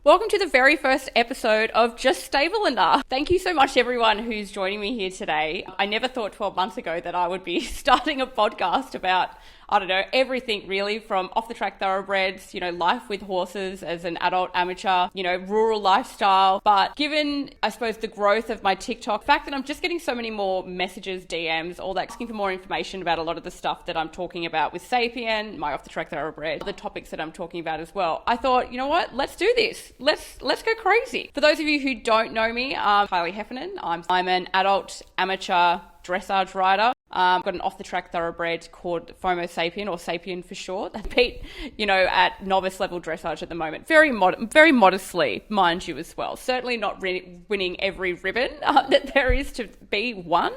Welcome to the very first episode of Just Stable Enough. Thank you so much to everyone who's joining me here today. I never thought 12 months ago that I would be starting a podcast about, everything really, from off-the-track thoroughbreds, life with horses as an adult amateur, rural lifestyle. But given, I suppose, the growth of my TikTok, the fact that I'm just getting so many more messages, DMs, all that, asking for more information about a lot of the stuff that I'm talking about with Sapien, my off-the-track thoroughbred, the topics that I'm talking about as well, I thought, you know what, let's do this. Let's go crazy. For those of you who don't know me, I'm Kylie Heffernan. I'm an adult amateur dressage rider. I've got an off-the-track thoroughbred called FOMO Sapien, or Sapien for short. That beat, at novice level dressage at the moment. Very modestly, mind you, as well. Certainly not winning every ribbon that there is to be won.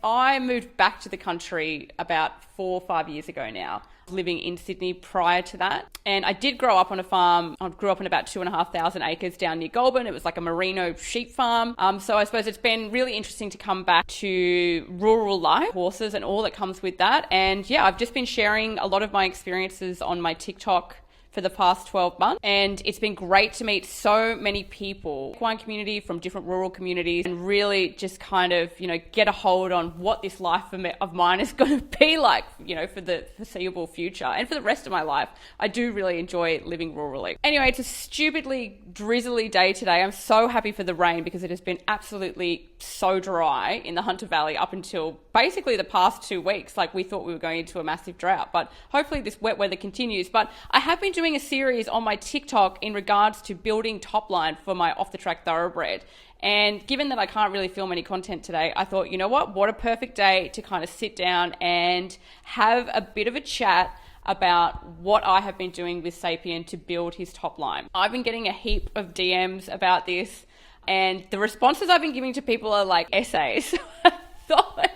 I moved back to the country about 4 or 5 years ago now, living in Sydney prior to that. And I did grow up on a farm. I grew up on about 2,500 acres down near Goulburn. It was like a merino sheep farm. So I suppose it's been really interesting to come back to rural life, horses and all that comes with that. And yeah, I've just been sharing a lot of my experiences on my TikTok for the past 12 months. And it's been great to meet so many people, equine community from different rural communities, and really just kind of, get a hold on what this life of mine is going to be like, for the foreseeable future and for the rest of my life. I do really enjoy living rurally. Anyway, it's a stupidly drizzly day today. I'm so happy for the rain because it has been absolutely so dry in the Hunter Valley up until basically the past 2 weeks. Like, we thought we were going into a massive drought, but hopefully this wet weather continues. But I have been doing a series on my TikTok in regards to building Topline for my off-the-track thoroughbred. And given that I can't really film any content today, I thought, you know what a perfect day to kind of sit down and have a bit of a chat about what I have been doing with Sapien to build his Topline. I've been getting a heap of DMs about this, and the responses I've been giving to people are like essays. I thought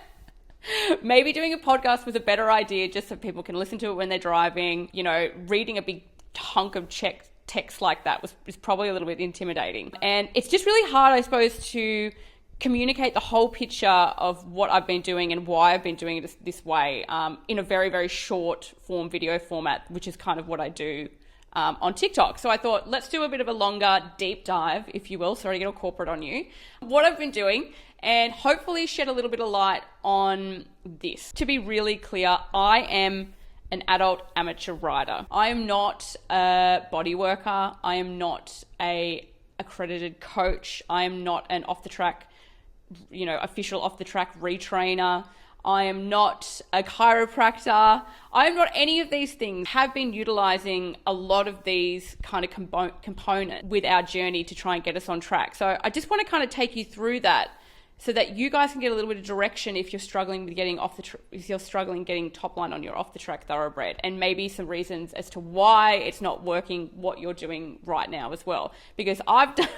maybe doing a podcast was a better idea, just so people can listen to it when they're driving. Reading a big hunk of text like that is probably a little bit intimidating. And it's just really hard, I suppose, to communicate the whole picture of what I've been doing and why I've been doing it this way in a very, very short form video format, which is kind of what I do on TikTok. So I thought, let's do a bit of a longer deep dive, if you will. Sorry to get all corporate on you. What I've been doing, and hopefully shed a little bit of light on this. To be really clear, I am an adult amateur rider. I am not a body worker. I am not a accredited coach. I am not an off-the-track, official off-the-track retrainer. I am not a chiropractor. I am not any of these things. Have been utilizing a lot of these kind of components with our journey to try and get us on track. So I just want to kind of take you through that, so that you guys can get a little bit of direction if you're struggling with getting getting Topline on your off-the-track thoroughbred, and maybe some reasons as to why it's not working what you're doing right now as well. Because I've done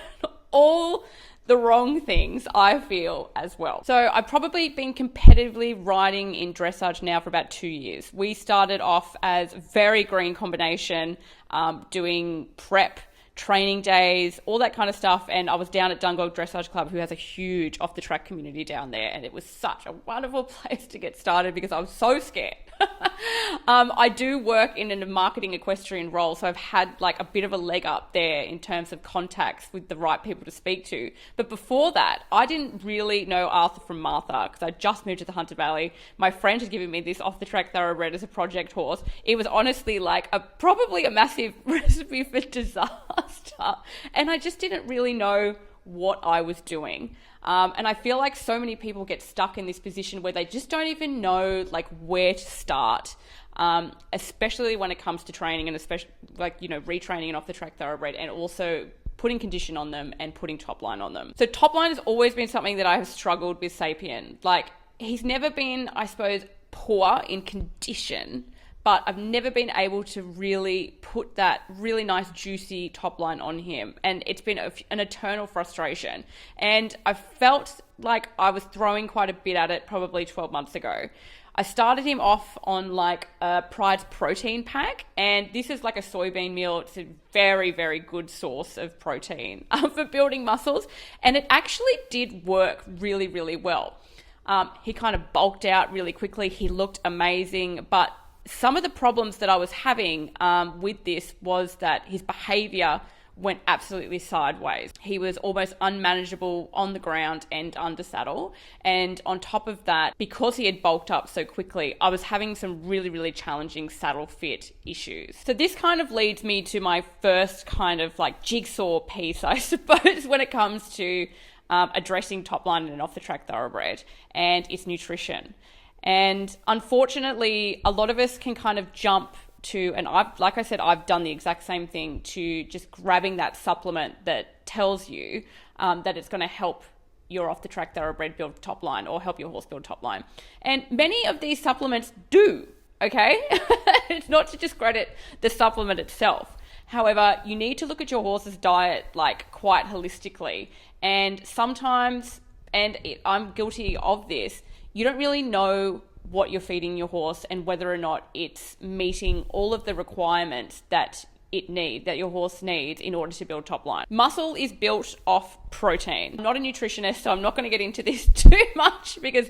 all the wrong things, I feel, as well. So I've probably been competitively riding in dressage now for about 2 years. We started off as very green combination, doing prep, training days, all that kind of stuff. And I was down at Dungog Dressage Club, who has a huge off-the-track community down there. And it was such a wonderful place to get started because I was so scared. I do work in a marketing equestrian role, so I've had like a bit of a leg up there in terms of contacts with the right people to speak to. But before that, I didn't really know Arthur from Martha because I just moved to the Hunter Valley. My friend had given me this off-the-track thoroughbred as a project horse. It was honestly like probably a massive recipe for disaster. And I just didn't really know what I was doing. And I feel like so many people get stuck in this position where they just don't even know like where to start, especially when it comes to training, and especially retraining an off-the-track thoroughbred, and also putting condition on them and putting Topline on them. So Topline has always been something that I have struggled with Sapien. Like, he's never been, I suppose, poor in condition, but I've never been able to really put that really nice, juicy Topline on him. And it's been an eternal frustration. And I felt like I was throwing quite a bit at it probably 12 months ago. I started him off on like a Pride's protein pack. And this is like a soybean meal. It's a very, very good source of protein for building muscles. And it actually did work really, really well. He kind of bulked out really quickly. He looked amazing, but some of the problems that I was having with this was that his behavior went absolutely sideways. He was almost unmanageable on the ground and under saddle. And on top of that, because he had bulked up so quickly, I was having some really, really challenging saddle fit issues. So this kind of leads me to my first kind of like jigsaw piece, I suppose, when it comes to addressing Topline in an off-the-track thoroughbred, and it's nutrition. And unfortunately, a lot of us can kind of jump to, and like I said, I've done the exact same thing, to just grabbing that supplement that tells you that it's going to help your off-the-track thoroughbred build Topline or help your horse build Topline. And many of these supplements do, okay? It's not to discredit the supplement itself. However, you need to look at your horse's diet like quite holistically. And sometimes, I'm guilty of this, you don't really know what you're feeding your horse and whether or not it's meeting all of the requirements that your horse needs in order to build Topline. Muscle is built off protein. I'm not a nutritionist, so I'm not going to get into this too much because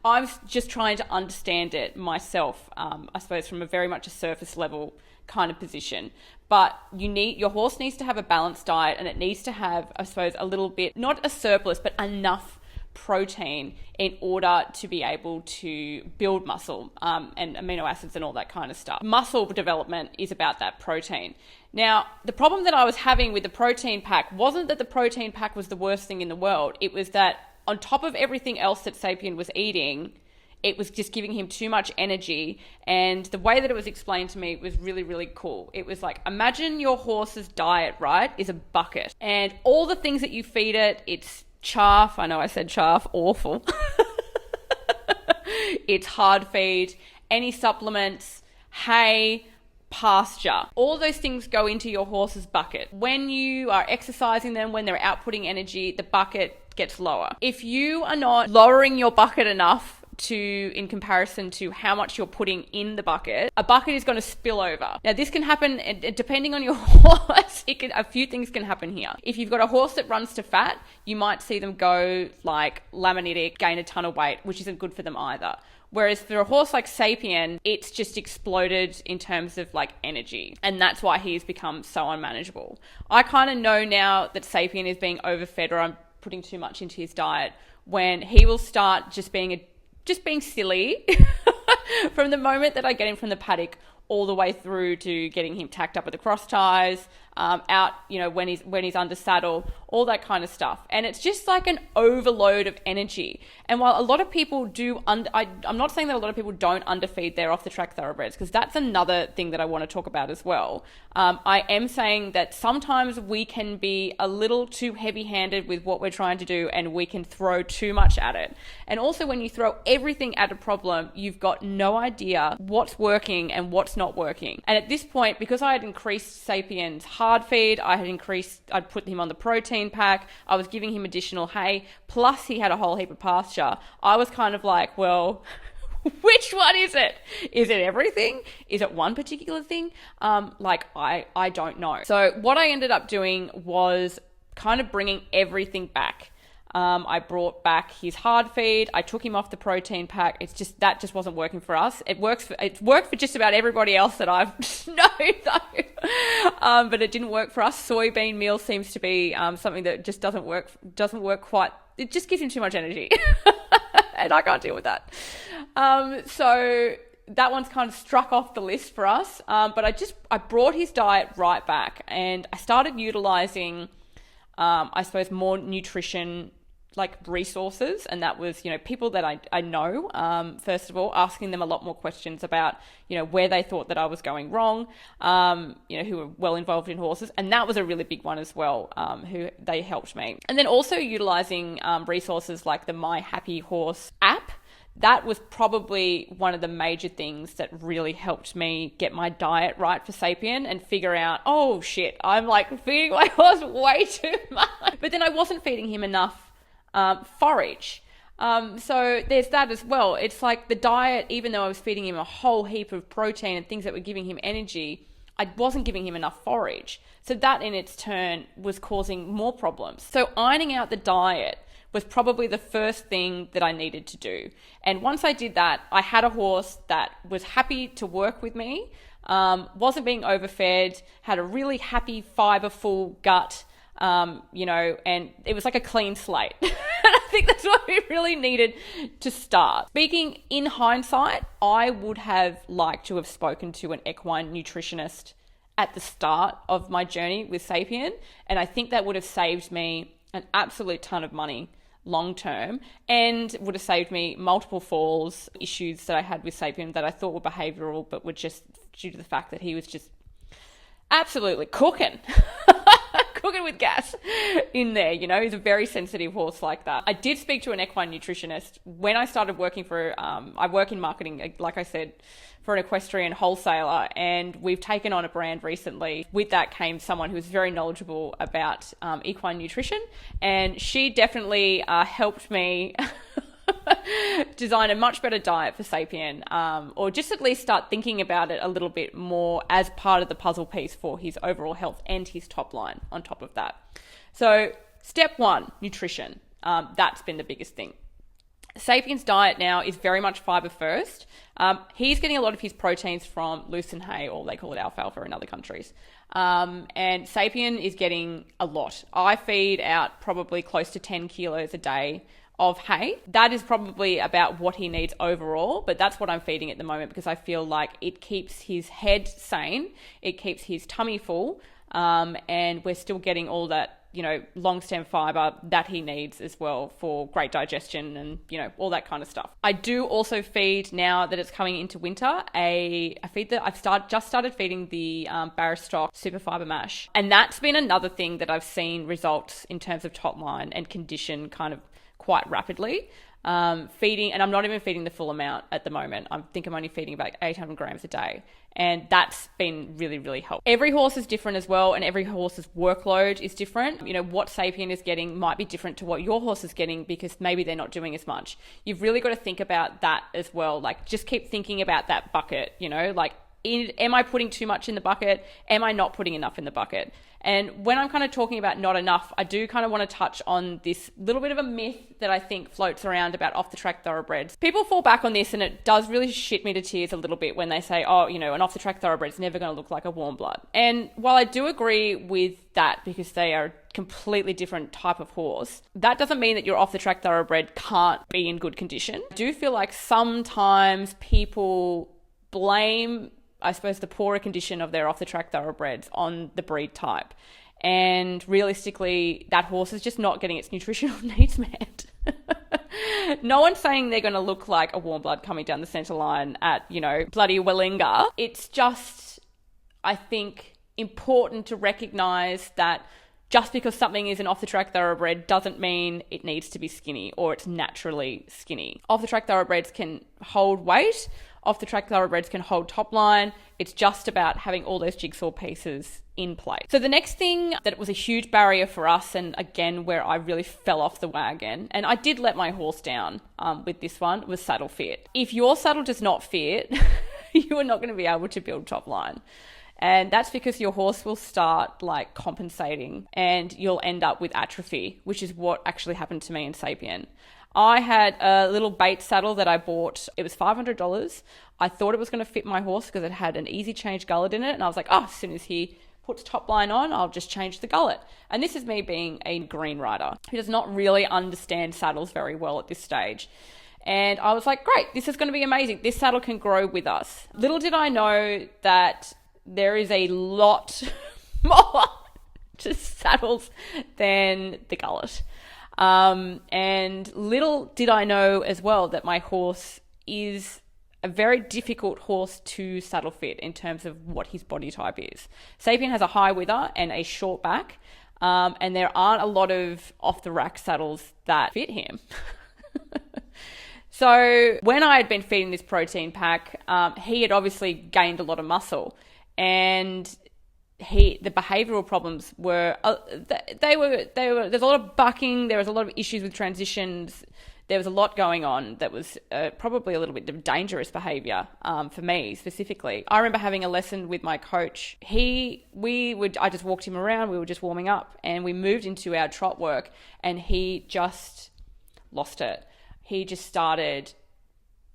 I'm just trying to understand it myself, I suppose from a very much a surface level kind of position. But your horse needs to have a balanced diet, and it needs to have, I suppose, a little bit, not a surplus, but enough protein in order to be able to build muscle and amino acids and all that kind of stuff. Muscle development is about that protein. Now, the problem that I was having with the protein pack wasn't that the protein pack was the worst thing in the world. It was that on top of everything else that Sapien was eating, it was just giving him too much energy. And the way that it was explained to me was really, really cool. It was like, imagine your horse's diet, right, is a bucket. And all the things that you feed it, it's chaff. I know I said chaff, awful. It's hard feed, any supplements, hay, pasture. All those things go into your horse's bucket. When you are exercising them, when they're outputting energy, the bucket gets lower. If you are not lowering your bucket enough in comparison to how much you're putting in the bucket, a bucket is going to spill over. Now, this can happen depending on your horse. A few things can happen here. If you've got a horse that runs to fat, you might see them go like laminitic, gain a ton of weight, which isn't good for them either. Whereas for a horse like Sapien, it's just exploded in terms of like energy. And that's why he's become so unmanageable. I kind of know now that Sapien is being overfed, or I'm putting too much into his diet, when he will start just being silly from the moment that I get him from the paddock all the way through to getting him tacked up with the cross ties, out, when he's under saddle, all that kind of stuff. And it's just like an overload of energy. And while a lot of people do, I'm not saying that a lot of people don't underfeed their off-the-track thoroughbreds, because that's another thing that I want to talk about as well. I am saying that sometimes we can be a little too heavy-handed with what we're trying to do, and we can throw too much at it. And also, when you throw everything at a problem, you've got no idea what's working and what's not working. And at this point, because I had increased Sapien's hard feed, I'd put him on the protein pack, I was giving him additional hay, plus he had a whole heap of pasture. I was kind of like, well, which one is it? Is it everything? Is it one particular thing? I don't know. So what I ended up doing was kind of bringing everything back. I brought back his hard feed. I took him off the protein pack. That just wasn't working for us. It's worked for just about everybody else that I've known though. But it didn't work for us. Soybean meal seems to be something that just doesn't work quite. It just gives him too much energy. And I can't deal with that. So that one's kind of struck off the list for us. But I brought his diet right back, and I started utilizing, I suppose, more nutrition like resources. And that was, people that I know, first of all, asking them a lot more questions about, where they thought that I was going wrong, who were well involved in horses. And that was a really big one as well, who they helped me. And then also utilizing resources like the My Happy Horse app. That was probably one of the major things that really helped me get my diet right for Sapien and figure out, oh shit, I'm like feeding my horse way too much. But then I wasn't feeding him enough forage. So there's that as well. It's like the diet, even though I was feeding him a whole heap of protein and things that were giving him energy, I wasn't giving him enough forage. So that in its turn was causing more problems. So ironing out the diet was probably the first thing that I needed to do. And once I did that, I had a horse that was happy to work with me. wasn't being overfed, had a really happy fiberful gut, and it was like a clean slate. And I think that's what we really needed to start. Speaking in hindsight, I would have liked to have spoken to an equine nutritionist at the start of my journey with Sapien, and I think that would have saved me an absolute ton of money long term, and would have saved me multiple falls, issues that I had with Sapien that I thought were behavioural but were just due to the fact that he was just absolutely cooking with gas in there. He's a very sensitive horse like that. I did speak to an equine nutritionist when I started working for, I work in marketing, like I said, for an equestrian wholesaler, and we've taken on a brand recently. With that came someone who was very knowledgeable about equine nutrition, and she definitely helped me design a much better diet for Sapien, or just at least start thinking about it a little bit more as part of the puzzle piece for his overall health and his top line on top of that. So step one, nutrition. That's been the biggest thing. Sapien's diet now is very much fiber first. He's getting a lot of his proteins from lucerne hay, or they call it alfalfa in other countries. And Sapien is getting a lot. I feed out probably close to 10 kilos a day of hay. That is probably about what he needs overall, but that's what I'm feeding at the moment because I feel like it keeps his head sane, it keeps his tummy full, and we're still getting all that long stem fiber that he needs as well for great digestion and all that kind of stuff. I do also feed, now that it's coming into winter, I feed that I've just started feeding the Barristock super fiber mash, and that's been another thing that I've seen results in terms of top line and condition kind of quite rapidly. Feeding, and I'm not even feeding the full amount at the moment. I think I'm only feeding about 800 grams a day, and that's been really, really helpful. Every horse is different as well, and every horse's workload is different. What Sapien is getting might be different to what your horse is getting because maybe they're not doing as much. You've really got to think about that as well. Like, just keep thinking about that bucket, am I putting too much in the bucket? Am I not putting enough in the bucket? And when I'm kind of talking about not enough, I do kind of want to touch on this little bit of a myth that I think floats around about off-the-track thoroughbreds. People fall back on this, and it does really shit me to tears a little bit when they say, an off-the-track thoroughbred is never going to look like a warm blood. And while I do agree with that because they are a completely different type of horse, that doesn't mean that your off-the-track thoroughbred can't be in good condition. I do feel like sometimes people blame, I suppose, the poorer condition of their off-the-track thoroughbreds on the breed type. And realistically, that horse is just not getting its nutritional needs met. No one's saying they're going to look like a warm blood coming down the centre line at, bloody Wellinga. It's just, I think, important to recognise that just because something is an off-the-track thoroughbred doesn't mean it needs to be skinny or it's naturally skinny. Off-the-track thoroughbreds can hold weight. Off-the-track thoroughbreds can hold top line. It's just about having all those jigsaw pieces in place. So the next thing that was a huge barrier for us, and again where I really fell off the wagon, and I did let my horse down with this one, was saddle fit. If your saddle does not fit, you are not going to be able to build top line. And that's because your horse will start compensating and you'll end up with atrophy, which is what actually happened to me in Sapien. I had a little bait saddle that I bought. It was $500. I thought it was going to fit my horse because it had an easy change gullet in it. And I was like, as soon as he puts top line on, I'll just change the gullet. And this is me being a green rider who does not really understand saddles very well at this stage. And I was like, great, this is going to be amazing. This saddle can grow with us. Little did I know that there is a lot more to saddles than the gullet. And little did I know as well that my horse is a very difficult horse to saddle fit in terms of what his body type is. Sapien has a high wither and a short back, and there aren't a lot of off-the-rack saddles that fit him. So when I had been feeding this protein pack, he had obviously gained a lot of muscle, and the behavioural problems were, they were, there's a lot of bucking, there was a lot of issues with transitions, there was a lot going on that was probably a little bit of dangerous behaviour for me specifically. I remember having a lesson with my coach. I just walked him around, we were just warming up, and we moved into our trot work, and he just lost it. He just started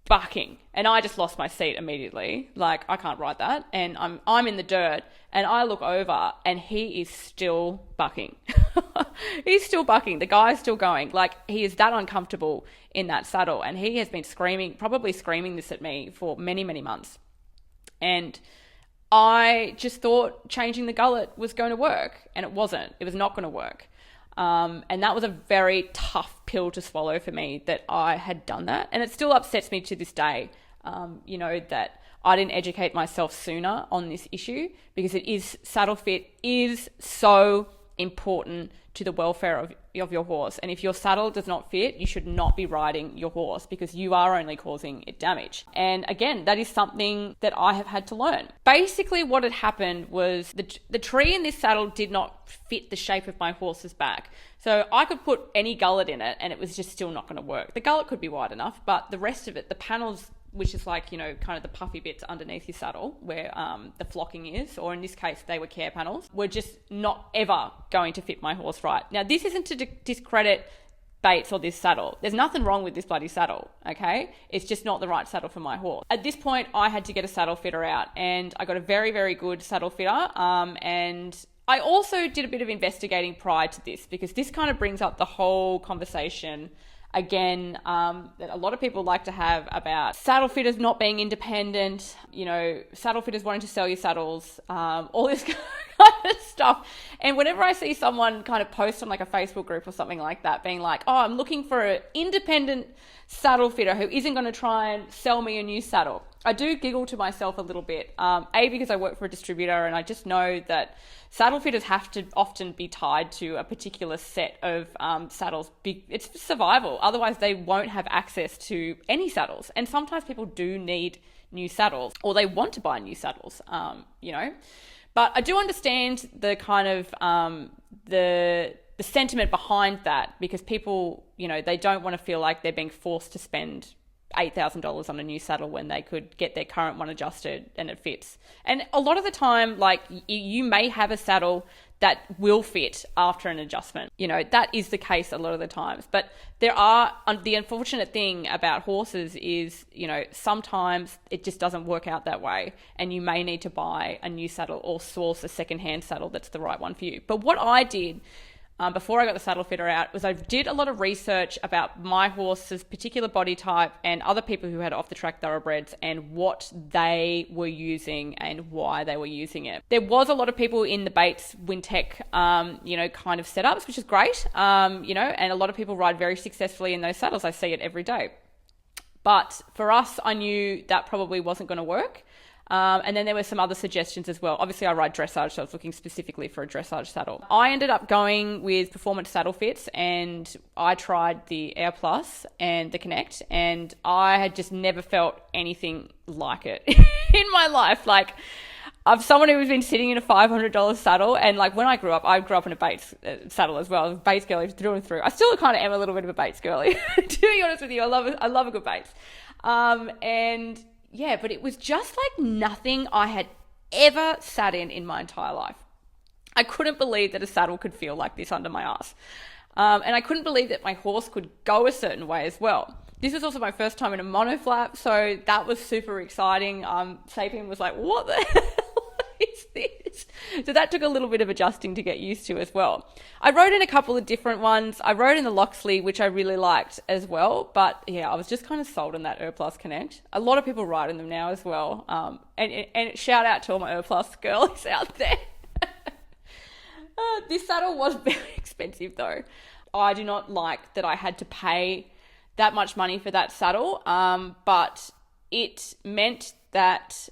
bucking, and I just lost my seat immediately. Like, I can't ride that, and I'm in the dirt, and I look over, and he is still bucking. He's still bucking. The guy's still going. Like, he is that uncomfortable in that saddle, and he has been probably screaming this at me for many, many months. And I just thought changing the gullet was going to work, and it wasn't. It was not going to work. And that was a very tough pill to swallow for me, that I had done that. And it still upsets me to this day, that I didn't educate myself sooner on this issue, because saddle fit is so important to the welfare of your horse. And if your saddle does not fit, you should not be riding your horse, because you are only causing it damage. And again, that is something that I have had to learn. Basically, what had happened was the tree in this saddle did not fit the shape of my horse's back. So I could put any gullet in it and it was just still not going to work. The gullet could be wide enough, but the rest of it, the panels, which is like, kind of the puffy bits underneath your saddle where the flocking is, or in this case, they were care panels, were just not ever going to fit my horse right. Now, this isn't to discredit Bates or this saddle. There's nothing wrong with this bloody saddle, okay? It's just not the right saddle for my horse. At this point, I had to get a saddle fitter out, and I got a very, very good saddle fitter, and I also did a bit of investigating prior to this, because this kind of brings up the whole conversation again, that a lot of people like to have about saddle fitters not being independent, saddle fitters wanting to sell you saddles, all this kind of stuff. And whenever I see someone kind of post on like a Facebook group or something like that, being like, oh, I'm looking for an independent saddle fitter who isn't going to try and sell me a new saddle, I do giggle to myself a little bit. Because I work for a distributor, and I just know that saddle fitters have to often be tied to a particular set of saddles. It's survival. Otherwise, they won't have access to any saddles. And sometimes people do need new saddles, or they want to buy new saddles, But I do understand the kind of the sentiment behind that, because people, they don't want to feel like they're being forced to spend $8,000 on a new saddle when they could get their current one adjusted and it fits. And a lot of the time, like, you may have a saddle that will fit after an adjustment. That is the case a lot of the times. But the unfortunate thing about horses is, sometimes it just doesn't work out that way, and you may need to buy a new saddle or source a secondhand saddle that's the right one for you. But what I did before I got the saddle fitter out was I did a lot of research about my horse's particular body type and other people who had off the track thoroughbreds, and what they were using and why they were using it. There was a lot of people in the Bates Wintec, kind of setups, which is great, and a lot of people ride very successfully in those saddles. I see it every day. But for us, I knew that probably wasn't going to work. And then there were some other suggestions as well. Obviously, I ride dressage, so I was looking specifically for a dressage saddle. I ended up going with Performance Saddle Fits, and I tried the Air Plus and the Connect, and I had just never felt anything like it in my life. Like, I'm someone who's been sitting in a $500 saddle, and like when I grew up in a Bates saddle as well. I was a Bates girly through and through. I still kind of am a little bit of a Bates girly, to be honest with you. I love a good Bates. Yeah, but it was just like nothing I had ever sat in my entire life. I couldn't believe that a saddle could feel like this under my ass. And I couldn't believe that my horse could go a certain way as well. This was also my first time in a monoflap, so that was super exciting. Sapien was like, what the hell is this? So that took a little bit of adjusting to get used to as well. I rode in a couple of different ones. I rode in the Loxley, which I really liked as well. But yeah, I was just kind of sold on that Plus Connect. A lot of people ride in them now as well. And shout out to all my Plus girlies out there. This saddle was very expensive though. I do not like that I had to pay that much money for that saddle. But it meant that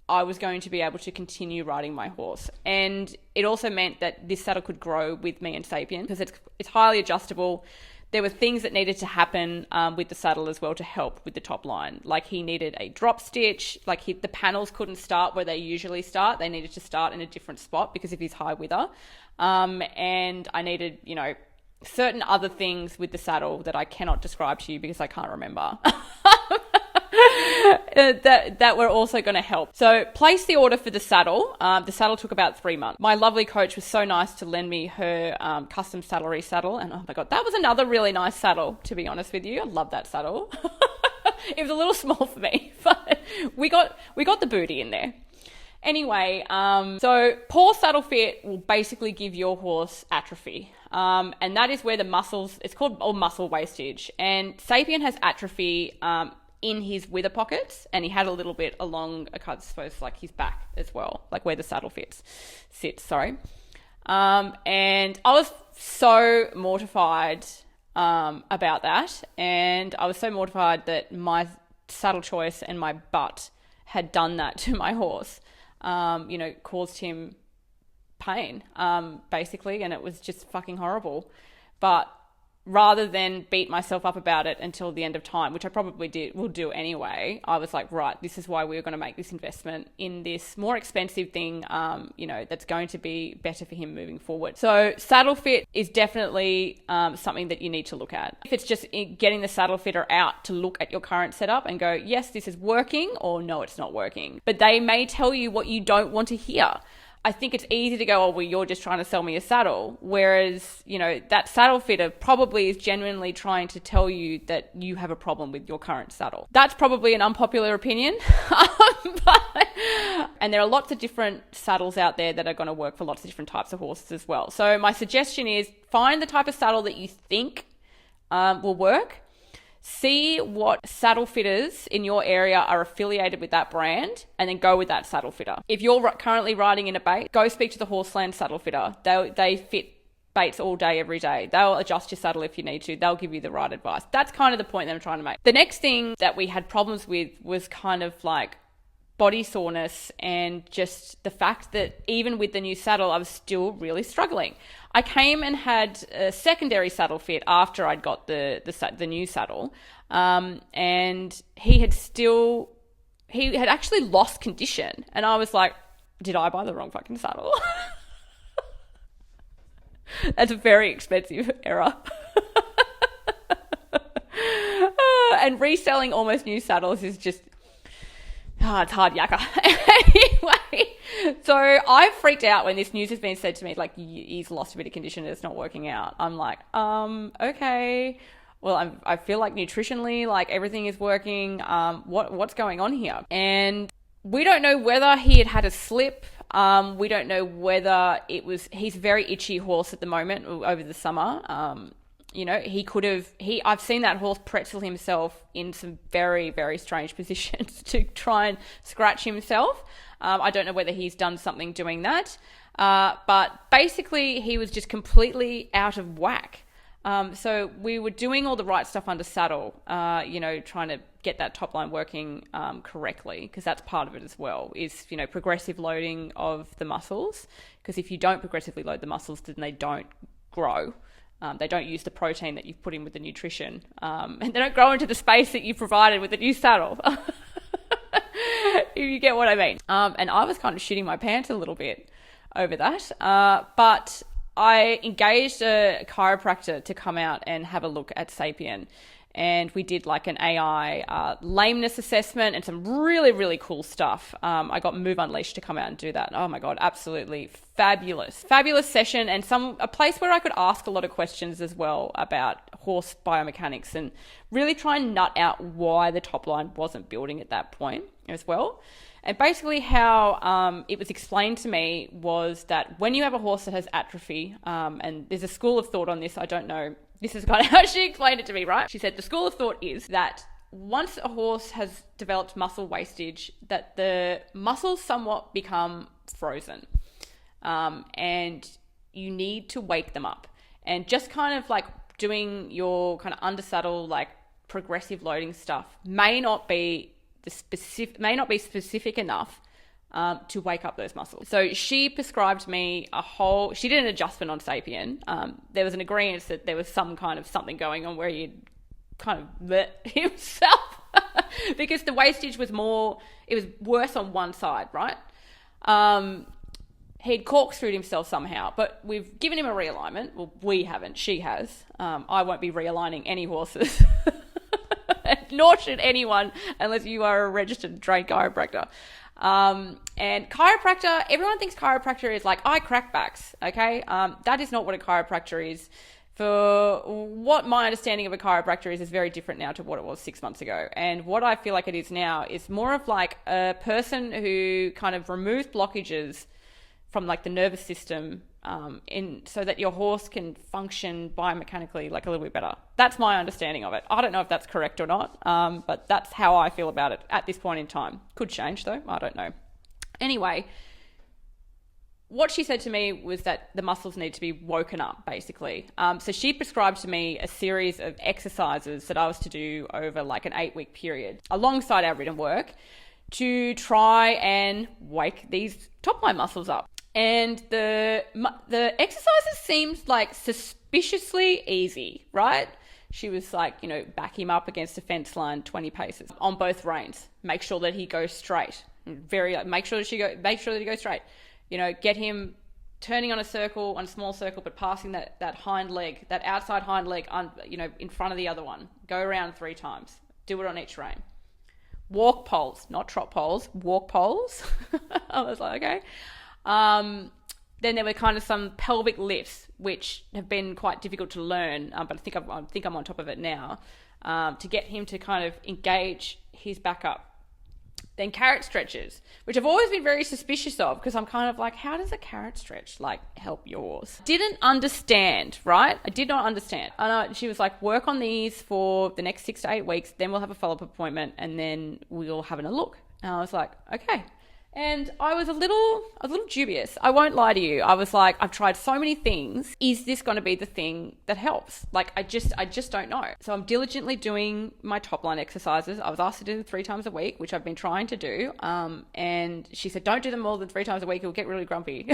I was going to be able to continue riding my horse. And it also meant that this saddle could grow with me and Sapien, because it's highly adjustable. There were things that needed to happen with the saddle as well to help with the top line. Like, he needed a drop stitch. Like, the panels couldn't start where they usually start. They needed to start in a different spot because of his high wither. And I needed, certain other things with the saddle that I cannot describe to you because I can't remember. that were also going to help. So place the order for the saddle. The saddle took about 3 months. My lovely coach was so nice to lend me her custom saddlery saddle. And oh my God, that was another really nice saddle, to be honest with you. I love that saddle. It was a little small for me, but we got the booty in there. Anyway, so poor saddle fit will basically give your horse atrophy. And that is where the muscles, it's called muscle wastage. And Sapien has atrophy in his wither pockets, and he had a little bit along, I suppose, like his back as well, like where the saddle sits. And I was so mortified about that, and I was so mortified that my saddle choice and my butt had done that to my horse, caused him pain, basically, and it was just fucking horrible. But rather than beat myself up about it until the end of time, which I probably will do anyway, I was like, right, this is why we're going to make this investment in this more expensive thing, that's going to be better for him moving forward. So saddle fit is definitely something that you need to look at. If it's just getting the saddle fitter out to look at your current setup and go, yes, this is working, or no, it's not working. But they may tell you what you don't want to hear. I think it's easy to go, oh, well, you're just trying to sell me a saddle. Whereas, that saddle fitter probably is genuinely trying to tell you that you have a problem with your current saddle. That's probably an unpopular opinion. And there are lots of different saddles out there that are going to work for lots of different types of horses as well. So my suggestion is find the type of saddle that you think will work. See what saddle fitters in your area are affiliated with that brand, and then go with that saddle fitter. If you're currently riding in a bait, go speak to the Horseland saddle fitter. They fit baits all day, every day. They'll adjust your saddle if you need to. They'll give you the right advice. That's kind of the point that I'm trying to make. The next thing that we had problems with was kind of like body soreness, and just the fact that even with the new saddle, I was still really struggling. I came and had a secondary saddle fit after I'd got the new saddle, and he had actually lost condition, and I was like, did I buy the wrong fucking saddle? That's a very expensive error. And reselling almost new saddles is just, it's hard yakka. Anyway, so I freaked out when this news has been said to me, like, he's lost a bit of condition and it's not working out. I'm like, okay, well, I feel like nutritionally, like, everything is working. What's going on here? And we don't know whether he had a slip. We don't know whether he's a very itchy horse at the moment over the summer. I've seen that horse pretzel himself in some very, very strange positions to try and scratch himself. I don't know whether he's done something doing that. But basically he was just completely out of whack. So we were doing all the right stuff under saddle, trying to get that top line working correctly, because that's part of it as well, is, progressive loading of the muscles. Because if you don't progressively load the muscles, then they don't grow. They don't use the protein that you've put in with the nutrition, and they don't grow into the space that you provided with the new saddle. If you get what I mean. And I was kind of shitting my pants a little bit over that. But I engaged a chiropractor to come out and have a look at Sapien. And we did like an AI lameness assessment and some really, really cool stuff. I got Move Unleashed to come out and do that. Oh my God, absolutely fabulous session, and a place where I could ask a lot of questions as well about horse biomechanics and really try and nut out why the top line wasn't building at that point as well. And basically how it was explained to me was that when you have a horse that has atrophy, and there's a school of thought on this, I don't know, this is kind of how she explained it to me, right? She said the school of thought is that once a horse has developed muscle wastage, that the muscles somewhat become frozen, and you need to wake them up. And just kind of like doing your kind of under saddle, like progressive loading stuff may not be specific enough to wake up those muscles. So she prescribed me she did an adjustment on Sapien. There was an agreement that there was some kind of something going on where he'd kind of let himself because the wastage was it was worse on one side, right? He'd corkscrewed himself somehow, but we've given him a realignment. Well, we haven't, she has. I won't be realigning any horses. Nor should anyone unless you are a registered trained chiropractor. And chiropractor, everyone thinks chiropractor is like, I crack backs, okay? That is not what a chiropractor is. For what my understanding of a chiropractor is very different now to what it was 6 months ago. And what I feel like it is now is more of like a person who kind of removes blockages from like the nervous system, so that your horse can function biomechanically like a little bit better. That's my understanding of it. I don't know if that's correct or not, but that's how I feel about it at this point in time. Could change though, I don't know. Anyway, what she said to me was that the muscles need to be woken up, basically. So she prescribed to me a series of exercises that I was to do over like an 8-week period alongside our written work to try and wake these top line muscles up. And the exercises seemed like suspiciously easy, right? She was like, you know, back him up against a fence line 20 paces on both reins. Make sure that he goes straight. Make sure that he goes straight. You know, get him turning on a small circle, but passing that hind leg, that outside hind leg, in front of the other one. Go around 3 times. Do it on each rein. Walk poles, not trot poles. Walk poles. I was like, okay. Then there were kind of some pelvic lifts, which have been quite difficult to learn, but I think I'm on top of it now, to get him to kind of engage his back up. Then carrot stretches, which I've always been very suspicious of, because I'm kind of like, how does a carrot stretch like help yours? Didn't understand, right? I did not understand. And she was like, work on these for the next 6 to 8 weeks, then we'll have a follow-up appointment, and then we'll have a look. And I was like, okay. And I was a little dubious. I won't lie to you. I was like, I've tried so many things. Is this going to be the thing that helps? Like, I just don't know. So I'm diligently doing my top line exercises. I was asked to do them 3 times a week, which I've been trying to do. And she said, don't do them more than 3 times a week. You'll get really grumpy.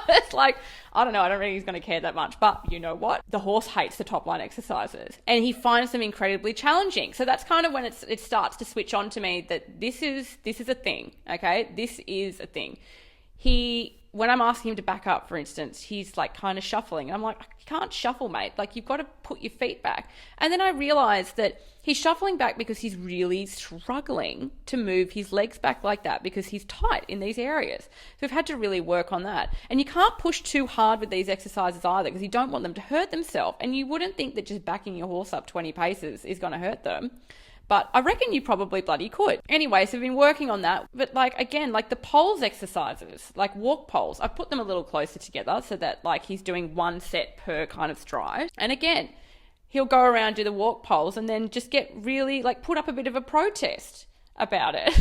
It's like, I don't know. I don't think he's going to care that much. But you know what? The horse hates the top line exercises, and he finds them incredibly challenging. So that's kind of when it starts to switch on to me that this is a thing. Okay. This is a thing. When I'm asking him to back up, for instance, he's like kind of shuffling. And I'm like, you can't shuffle, mate. Like, you've got to put your feet back. And then I realized that he's shuffling back because he's really struggling to move his legs back like that, because he's tight in these areas. So we've had to really work on that. And you can't push too hard with these exercises either, because you don't want them to hurt themselves. And you wouldn't think that just backing your horse up 20 paces is going to hurt them. But I reckon you probably bloody could. Anyway, so we've been working on that. But like, again, like the poles exercises, like walk poles, I've put them a little closer together so that like he's doing 1 set per kind of stride. And again, he'll go around, do the walk poles, and then just get really like put up a bit of a protest about it.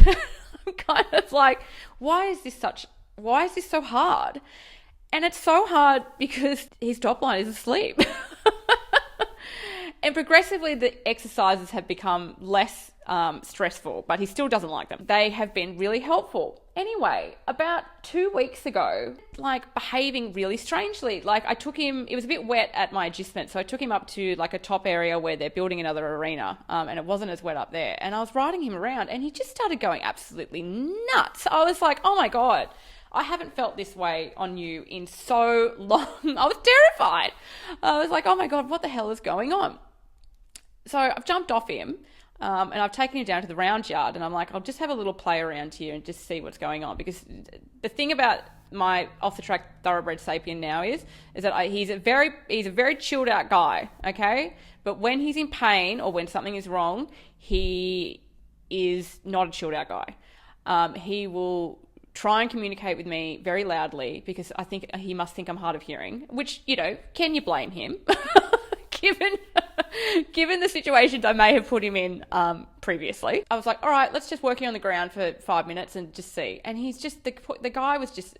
I'm kind of like, why is this so hard? And it's so hard because his top line is asleep. And progressively, the exercises have become less stressful, but he still doesn't like them. They have been really helpful. Anyway, about 2 weeks ago, like behaving really strangely. Like I took him, it was a bit wet at my agistment, so I took him up to like a top area where they're building another arena, and it wasn't as wet up there. And I was riding him around, and he just started going absolutely nuts. I was like, oh my God. I haven't felt this way on you in so long. I was terrified. I was like, oh my God, what the hell is going on? So I've jumped off him, and I've taken him down to the round yard, and I'm like, I'll just have a little play around here and just see what's going on. Because the thing about my off-the-track thoroughbred Sapien now is that he's a very chilled out guy, okay? But when he's in pain or when something is wrong, he is not a chilled out guy. He will try and communicate with me very loudly, because I think he must think I'm hard of hearing, which, you know, can you blame him? Given the situations I may have put him in previously. I was like, all right, let's just work here on the ground for 5 minutes and just see. And he's just, the guy was just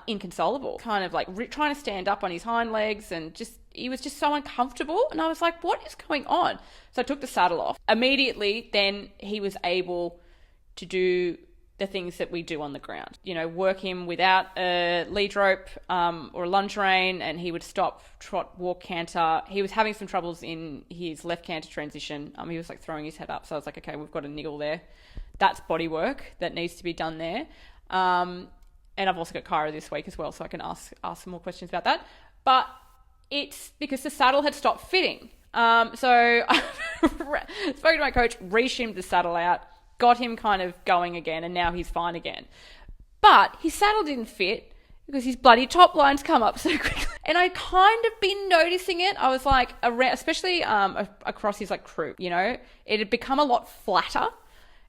inconsolable, kind of like trying to stand up on his hind legs, and he was just so uncomfortable. And I was like, what is going on? So I took the saddle off. Immediately, then he was able to do the things that we do on the ground. You know, work him without a lead rope or a lunge rein, and he would stop, trot, walk, canter. He was having some troubles in his left canter transition. He was like throwing his head up. So I was like, okay, we've got a niggle there. That's body work that needs to be done there. And I've also got chiro this week as well, so I can ask some more questions about that. But it's because the saddle had stopped fitting. So I spoke to my coach, re-shimmed the saddle out, got him kind of going again, and now he's fine again. But his saddle didn't fit because his bloody top line's come up so quickly. And I kind of been noticing it. I was like, around, especially across his like croup, you know, it had become a lot flatter.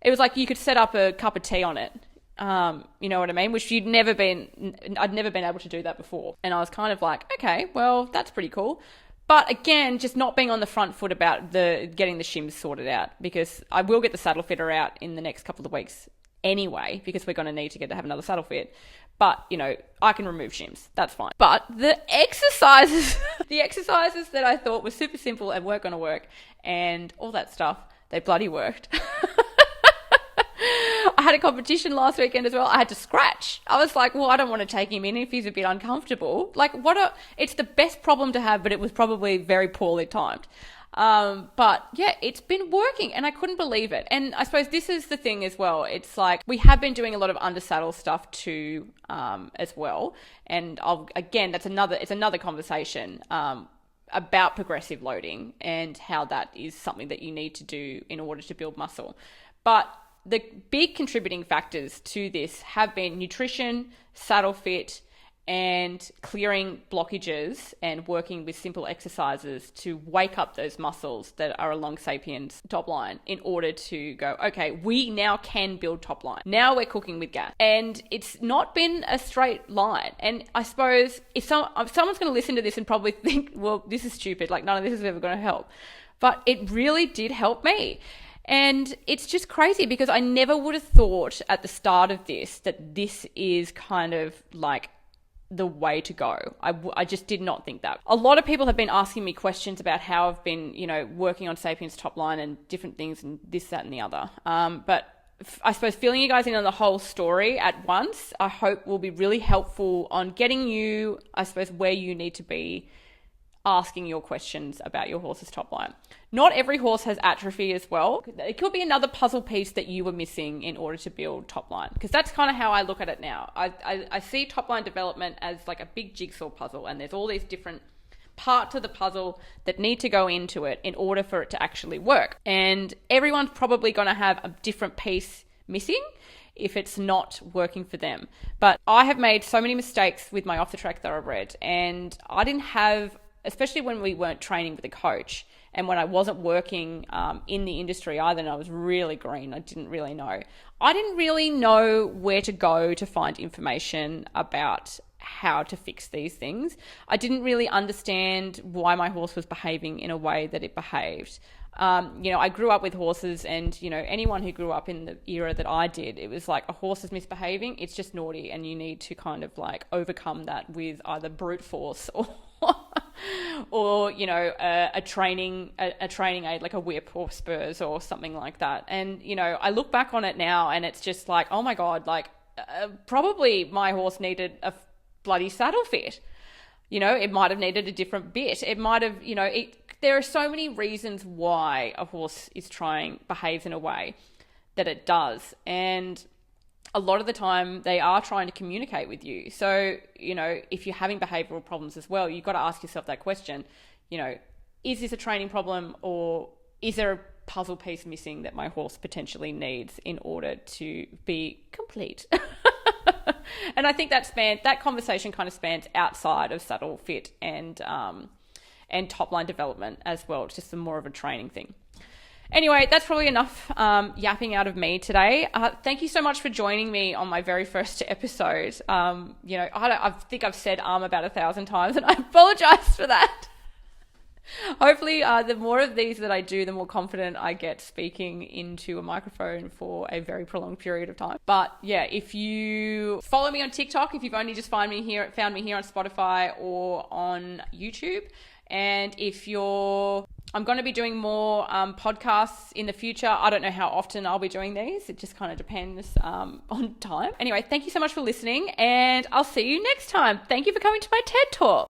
It was like you could set up a cup of tea on it. You know what I mean? Which I'd never been able to do that before. And I was kind of like, okay, well, that's pretty cool. But again, just not being on the front foot about getting the shims sorted out, because I will get the saddle fitter out in the next couple of weeks anyway, because we're going to need to have another saddle fit. But, you know, I can remove shims. That's fine. But the exercises, that I thought were super simple and weren't going to work and all that stuff, they bloody worked. I had a competition last weekend as well. I had to scratch. I was like, well, I don't want to take him in if he's a bit uncomfortable. Like, it's the best problem to have, but it was probably very poorly timed. But yeah, it's been working and I couldn't believe it. And I suppose this is the thing as well. It's like we have been doing a lot of under saddle stuff too, as well. And it's another conversation, about progressive loading and how that is something that you need to do in order to build muscle. But the big contributing factors to this have been nutrition, saddle fit, and clearing blockages and working with simple exercises to wake up those muscles that are along Sapien's top line in order to go, okay, we now can build top line. Now we're cooking with gas. And it's not been a straight line. And I suppose if someone's going to listen to this and probably think, well, this is stupid, like none of this is ever going to help. But it really did help me. And it's just crazy because I never would have thought at the start of this that this is kind of like the way to go. I just did not think that. A lot of people have been asking me questions about how I've been, you know, working on Sapien's top line and different things and this, that, and the other. But I suppose filling you guys in on the whole story at once, I hope will be really helpful on getting you, I suppose, where you need to be asking your questions about your horse's top line. Not every horse has atrophy as well. It could be another puzzle piece that you were missing in order to build top line, because that's kind of how I look at it now. I see top line development as like a big jigsaw puzzle, and there's all these different parts of the puzzle that need to go into it in order for it to actually work. And everyone's probably going to have a different piece missing if it's not working for them. But I have made so many mistakes with my off-the-track thoroughbred, and I didn't have, especially when we weren't training with a coach and when I wasn't working in the industry either, and I was really green, I didn't really know. I didn't really know where to go to find information about how to fix these things. I didn't really understand why my horse was behaving in a way that it behaved. You know, I grew up with horses, and, you know, anyone who grew up in the era that I did, it was like a horse is misbehaving, it's just naughty, and you need to kind of like overcome that with either brute force or you know, a training aid like a whip or spurs or something like that. And, you know, I look back on it now and it's just like, oh my God, like probably my horse needed a bloody saddle fit. You know, it might have needed a different bit. It might have, you know, there are so many reasons why a horse behaves in a way that it does. And a lot of the time they are trying to communicate with you. So, you know, if you're having behavioral problems as well, you've got to ask yourself that question, you know, is this a training problem, or is there a puzzle piece missing that my horse potentially needs in order to be complete? And I think that conversation kind of spans outside of saddle fit and top line development as well. It's just more of a training thing. Anyway, that's probably enough yapping out of me today. Thank you so much for joining me on my very first episode. You know, I think I've said about 1,000 times, and I apologize for that. Hopefully, the more of these that I do, the more confident I get speaking into a microphone for a very prolonged period of time. But yeah, if you follow me on TikTok, if you've only just found me here on Spotify or on YouTube, and I'm going to be doing more podcasts in the future. I don't know how often I'll be doing these. It just kind of depends on time. Anyway, thank you so much for listening, and I'll see you next time. Thank you for coming to my TED Talk.